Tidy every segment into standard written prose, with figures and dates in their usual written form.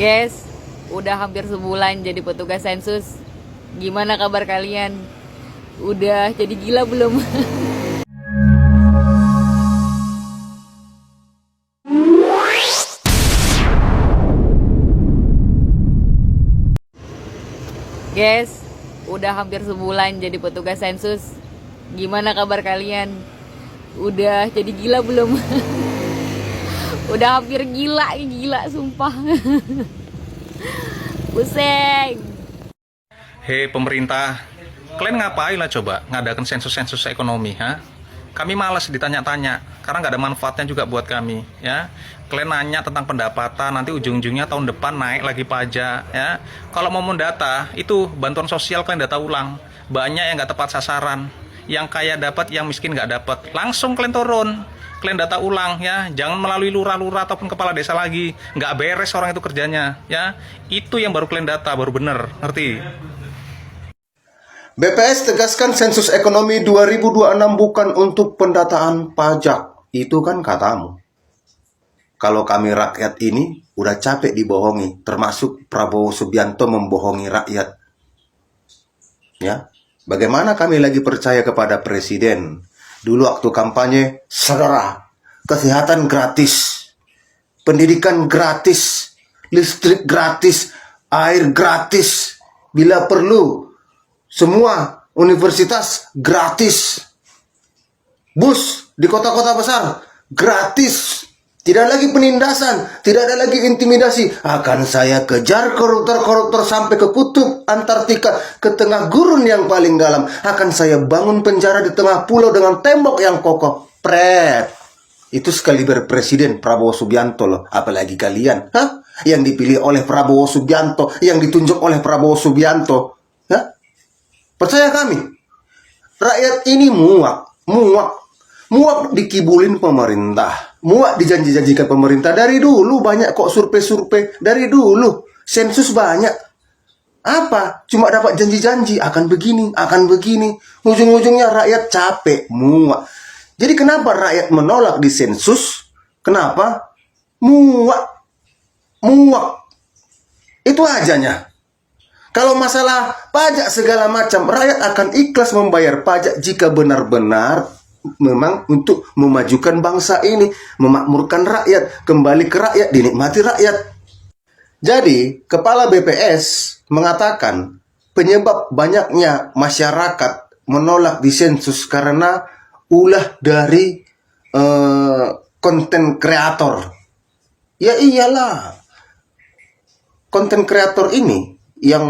Guys, udah hampir sebulan jadi petugas sensus. Gimana kabar kalian? Udah jadi gila belum? Guys, udah hampir sebulan jadi petugas sensus. Gimana kabar kalian? Udah jadi gila belum? Udah hampir gila sumpah. Pusing. Hei pemerintah, kalian ngapain lah coba ngadakan sensus-sensus ekonomi, ha? Kami malas ditanya-tanya, karena nggak ada manfaatnya juga buat kami, ya. Kalian nanya tentang pendapatan, nanti ujung-ujungnya tahun depan naik lagi pajak, ya. Kalau mau mendata, itu bantuan sosial kalian data ulang. Banyak yang nggak tepat sasaran, yang kaya dapat, yang miskin nggak dapat. Langsung kalian turun, kalian data ulang, ya. Jangan melalui lurah-lurah ataupun kepala desa lagi. Nggak beres orang itu kerjanya, ya. Itu yang baru kalian data, baru bener, ngerti? BPS tegaskan sensus ekonomi 2026 bukan untuk pendataan pajak. Itu kan katamu. Kalau kami rakyat ini udah capek dibohongi, termasuk Prabowo Subianto membohongi rakyat. Ya, bagaimana kami lagi percaya kepada presiden? Dulu waktu kampanye, saudara, kesehatan gratis, pendidikan gratis, listrik gratis, air gratis, bila perlu semua universitas gratis. Bus di kota-kota besar gratis. Tidak lagi penindasan, tidak ada lagi intimidasi. Akan saya kejar koruptor-koruptor sampai ke kutub Antartika, ke tengah gurun yang paling dalam. Akan saya bangun penjara di tengah pulau dengan tembok yang kokoh. Pret. Itu sekaliber Presiden Prabowo Subianto loh. Apalagi kalian, hah? Yang dipilih oleh Prabowo Subianto, yang ditunjuk oleh Prabowo Subianto. Hah? Percaya kami, rakyat ini muak dikibulin pemerintah, muak dijanji-janjikan pemerintah. Dari dulu banyak kok survei-survei, dari dulu sensus banyak. Apa? Cuma dapat janji-janji, akan begini. Ujung-ujungnya rakyat capek, muak. Jadi kenapa rakyat menolak di sensus? Kenapa? Muak. Itu ajanya. Kalau masalah pajak segala macam, rakyat akan ikhlas membayar pajak jika benar-benar memang untuk memajukan bangsa ini, memakmurkan rakyat, kembali ke rakyat, dinikmati rakyat. Jadi, Kepala BPS mengatakan penyebab banyaknya masyarakat menolak disensus karena ulah dari konten kreator. Ya iyalah, konten kreator ini yang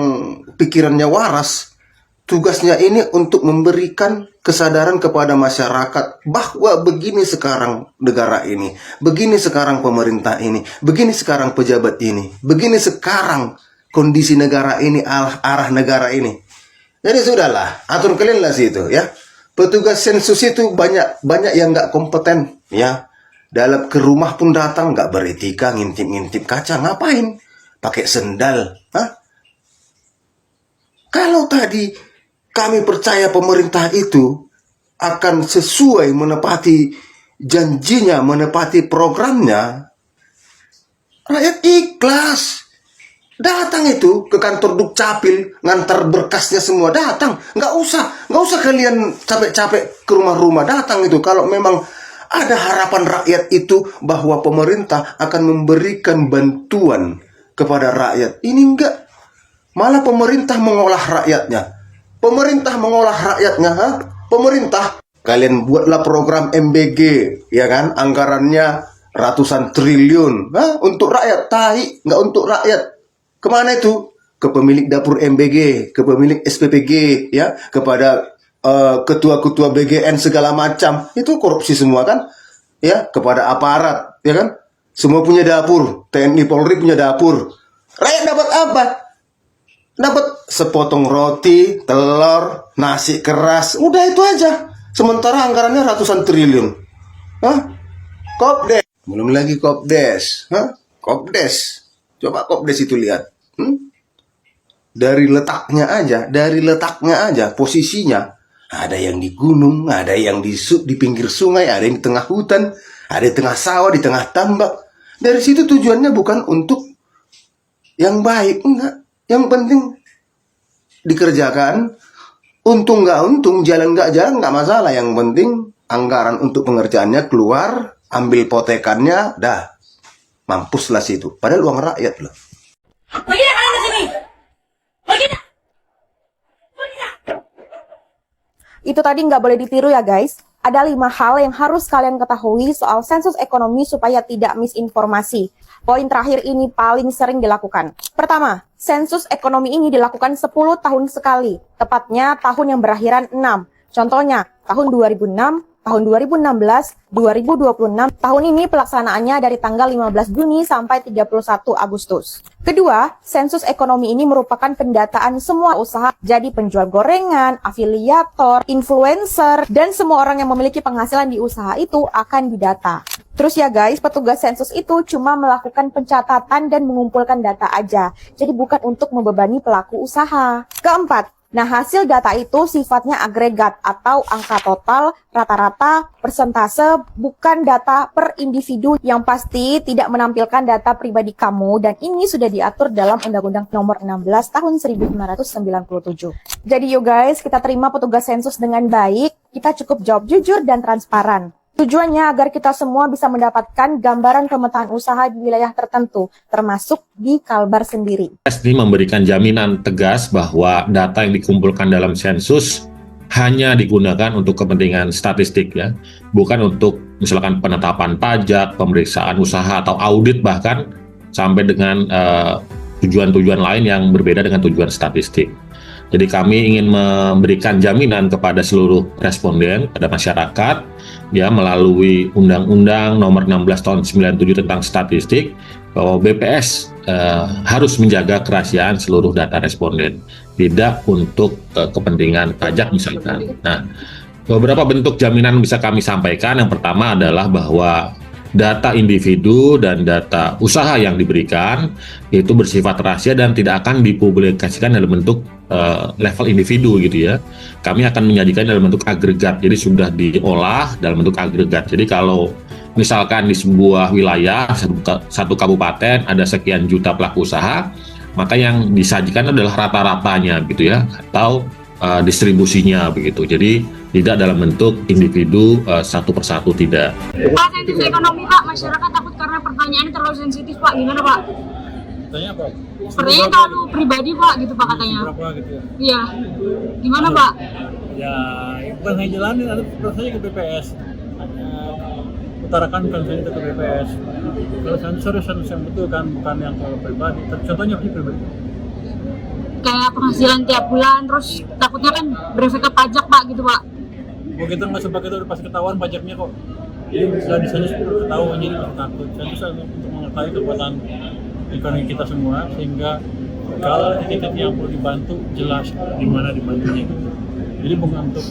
pikirannya waras, tugasnya ini untuk memberikan kesadaran kepada masyarakat bahwa begini sekarang negara ini, begini sekarang pemerintah ini, begini sekarang pejabat ini, begini sekarang kondisi negara ini, arah negara ini. Jadi sudahlah, atur kalian lah situ ya. Petugas sensus itu banyak yang nggak kompeten ya. Dalam ke rumah pun datang nggak beretika, ngintip-ngintip kaca, ngapain? Pakai sendal, hah? Kalau tadi kami percaya pemerintah itu akan sesuai menepati janjinya, menepati programnya, rakyat ikhlas. Datang itu ke kantor Dukcapil, ngantar berkasnya semua, datang. Nggak usah kalian capek-capek ke rumah-rumah, datang itu. Kalau memang ada harapan rakyat itu bahwa pemerintah akan memberikan bantuan kepada rakyat. Ini enggak. Malah pemerintah mengolah rakyatnya. Ha? Pemerintah. Kalian buatlah program MBG, ya kan? Anggarannya ratusan triliun. Hah? Untuk rakyat, tahi. Nggak untuk rakyat. Kemana itu? Ke pemilik dapur MBG, ke pemilik SPPG, ya, kepada ketua-ketua BGN segala macam. Itu korupsi semua kan? Ya, kepada aparat, ya kan? Semua punya dapur. TNI Polri punya dapur. Rakyat dapat apa? Dapat sepotong roti, telur, nasi keras, udah itu aja. Sementara anggarannya ratusan triliun. Hah? Kopdes. Belum lagi Kopdes. Hah? Kopdes. Coba Kopdes itu lihat. Dari letaknya aja, posisinya. Ada yang di gunung, ada yang di pinggir sungai, ada yang di tengah hutan, ada di tengah sawah, di tengah tambak. Dari situ tujuannya bukan untuk yang baik enggak. Yang penting dikerjakan. Untung nggak untung, jalan nggak masalah. Yang penting anggaran untuk pengerjaannya keluar, ambil potekannya, dah mampuslah situ. Padahal uang rakyat loh. Pergi dah kalian ke sini. Pergi dah. Itu tadi nggak boleh ditiru ya guys. Ada 5 hal yang harus kalian ketahui soal sensus ekonomi supaya tidak misinformasi. Poin terakhir ini paling sering dilakukan. Pertama, sensus ekonomi ini dilakukan 10 tahun sekali. Tepatnya tahun yang berakhiran 6. Contohnya, tahun 2006, tahun 2016, 2026. Tahun ini pelaksanaannya dari tanggal 15 Juni sampai 31 Agustus. Kedua, sensus ekonomi ini merupakan pendataan semua usaha, jadi penjual gorengan, afiliator, influencer, dan semua orang yang memiliki penghasilan di usaha itu akan didata. Terus ya guys, petugas sensus itu cuma melakukan pencatatan dan mengumpulkan data aja, jadi bukan untuk membebani pelaku usaha. Keempat, nah, hasil data itu sifatnya agregat atau angka total, rata-rata, persentase, bukan data per individu yang pasti tidak menampilkan data pribadi kamu, dan ini sudah diatur dalam Undang-Undang Nomor 16 Tahun 1997. Jadi yuk guys, kita terima petugas sensus dengan baik, kita cukup jawab jujur dan transparan. Tujuannya agar kita semua bisa mendapatkan gambaran pemetaan usaha di wilayah tertentu, termasuk di Kalbar sendiri. Ini memberikan jaminan tegas bahwa data yang dikumpulkan dalam sensus hanya digunakan untuk kepentingan statistik ya, bukan untuk misalkan penetapan pajak, pemeriksaan usaha atau audit, bahkan sampai dengan tujuan-tujuan lain yang berbeda dengan tujuan statistik. Jadi kami ingin memberikan jaminan kepada seluruh responden, pada masyarakat, ya melalui Undang-Undang Nomor 16 Tahun 97 tentang statistik, bahwa BPS harus menjaga kerahasiaan seluruh data responden, tidak untuk kepentingan pajak misalkan. Nah, beberapa bentuk jaminan bisa kami sampaikan. Yang pertama adalah bahwa data individu dan data usaha yang diberikan itu bersifat rahasia dan tidak akan dipublikasikan dalam bentuk level individu gitu ya. Kami akan menyajikan dalam bentuk agregat, jadi sudah diolah dalam bentuk agregat. Jadi kalau misalkan di sebuah wilayah, satu kabupaten ada sekian juta pelaku usaha, maka yang disajikan adalah rata-ratanya gitu ya, atau distribusinya begitu. Jadi tidak dalam bentuk individu satu persatu, tidak. Pak, sensus ekonomi Pak, masyarakat takut karena pertanyaannya terlalu sensitif Pak, gimana Pak? Tanya apa? Pertanyaan terlalu pribadi Pak, gitu Pak katanya. Berapa gitu ya? Iya, gimana Pak? Ya, bukan hanya jalanin, ada prosesnya ke BPS. Hanya utarakan konsennya ke BPS. Kalau sensus harus sensus yang betul kan, bukan yang kalau pribadi. Contohnya apa sih pribadi? Kayak penghasilan tiap bulan, terus takutnya kan berefek ke pajak Pak, gitu Pak. Kalau kita nggak sebab itu udah pasti ketahuan pajaknya kok. Jadi setelah di sensus ketahuan, jadi nggak takut. Sensus untuk mengetahui kekuatan ekonomi kita semua, sehingga kalau titik yang perlu dibantu jelas di mana dibantunya gitu. Jadi bukan untuk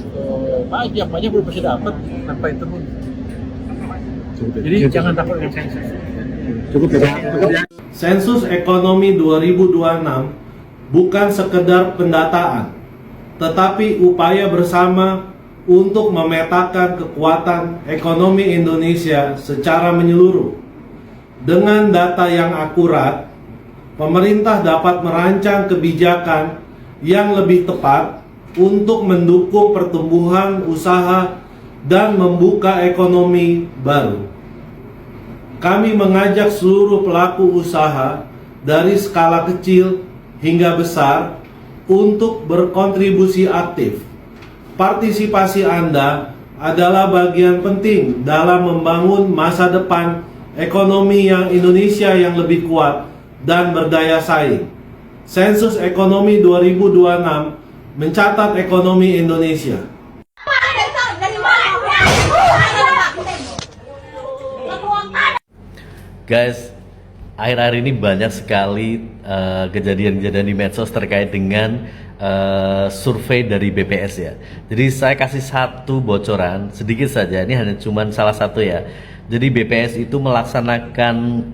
pajak belum pasti dapat tanpa itu pun. Jadi jangan takut dengan sensus. Sensus Ekonomi 2026 bukan sekedar pendataan, tetapi upaya bersama untuk memetakan kekuatan ekonomi Indonesia secara menyeluruh. Dengan data yang akurat, pemerintah dapat merancang kebijakan yang lebih tepat untuk mendukung pertumbuhan usaha dan membuka ekonomi baru. Kami mengajak seluruh pelaku usaha dari skala kecil hingga besar untuk berkontribusi aktif. Partisipasi Anda adalah bagian penting dalam membangun masa depan ekonomi yang Indonesia yang lebih kuat dan berdaya saing. Sensus Ekonomi 2026 mencatat ekonomi Indonesia. Guys, akhir-akhir ini banyak sekali kejadian-kejadian di medsos terkait dengan survei dari BPS ya. Jadi saya kasih satu bocoran sedikit saja, ini hanya cuman salah satu ya. Jadi BPS itu melaksanakan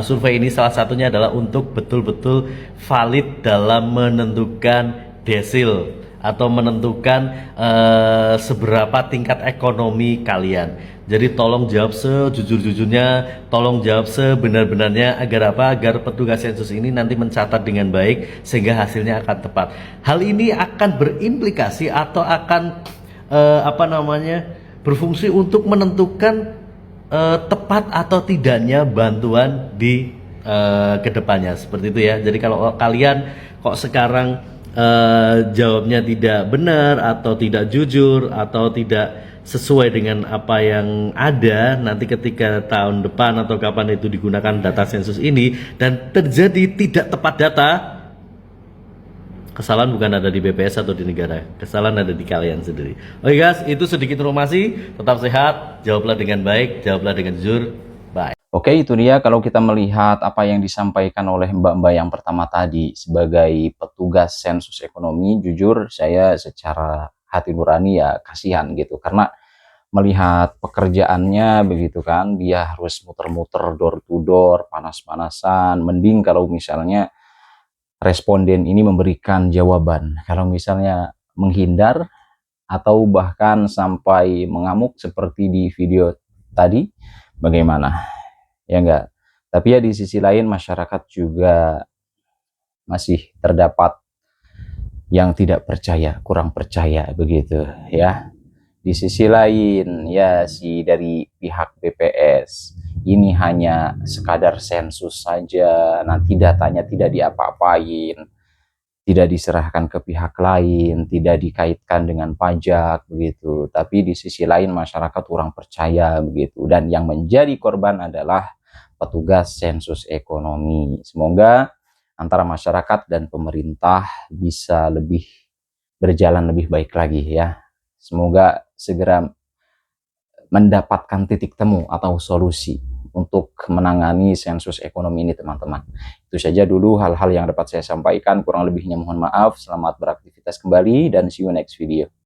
survei ini, salah satunya adalah untuk betul-betul valid dalam menentukan desil atau menentukan seberapa tingkat ekonomi kalian. Jadi tolong jawab sejujur-jujurnya, tolong jawab sebenar-benarnya agar apa? Agar petugas sensus ini nanti mencatat dengan baik sehingga hasilnya akan tepat. Hal ini akan berimplikasi atau akan berfungsi untuk menentukan tepat atau tidaknya bantuan di kedepannya seperti itu ya. Jadi kalau kalian kok sekarang jawabnya tidak benar atau tidak jujur atau tidak sesuai dengan apa yang ada, nanti ketika tahun depan atau kapan itu digunakan data sensus ini dan terjadi tidak tepat data, kesalahan bukan ada di BPS atau di negara, kesalahan ada di kalian sendiri. Oke guys, itu sedikit informasi. Tetap sehat, jawablah dengan baik, jawablah dengan jujur. Bye. Oke, itu dia kalau kita melihat apa yang disampaikan oleh mbak-mbak yang pertama tadi sebagai petugas sensus ekonomi, jujur saya secara hati nurani ya kasihan gitu, karena melihat pekerjaannya begitu kan, dia harus muter-muter door to door, panas-panasan. Mending kalau misalnya responden ini memberikan jawaban. Kalau misalnya menghindar atau bahkan sampai mengamuk seperti di video tadi, bagaimana? Ya enggak. Tapi ya di sisi lain masyarakat juga masih terdapat yang tidak percaya, kurang percaya begitu ya. Di sisi lain ya dari pihak BPS ini hanya sekadar sensus saja, nanti datanya tidak diapa-apain, tidak diserahkan ke pihak lain, tidak dikaitkan dengan pajak begitu. Tapi di sisi lain masyarakat kurang percaya begitu, dan yang menjadi korban adalah petugas sensus ekonomi. Semoga antara masyarakat dan pemerintah bisa lebih berjalan lebih baik lagi ya. Semoga segera mendapatkan titik temu atau solusi untuk menangani sensus ekonomi ini teman-teman. Itu saja dulu hal-hal yang dapat saya sampaikan, kurang lebihnya mohon maaf. Selamat beraktivitas kembali dan see you next video.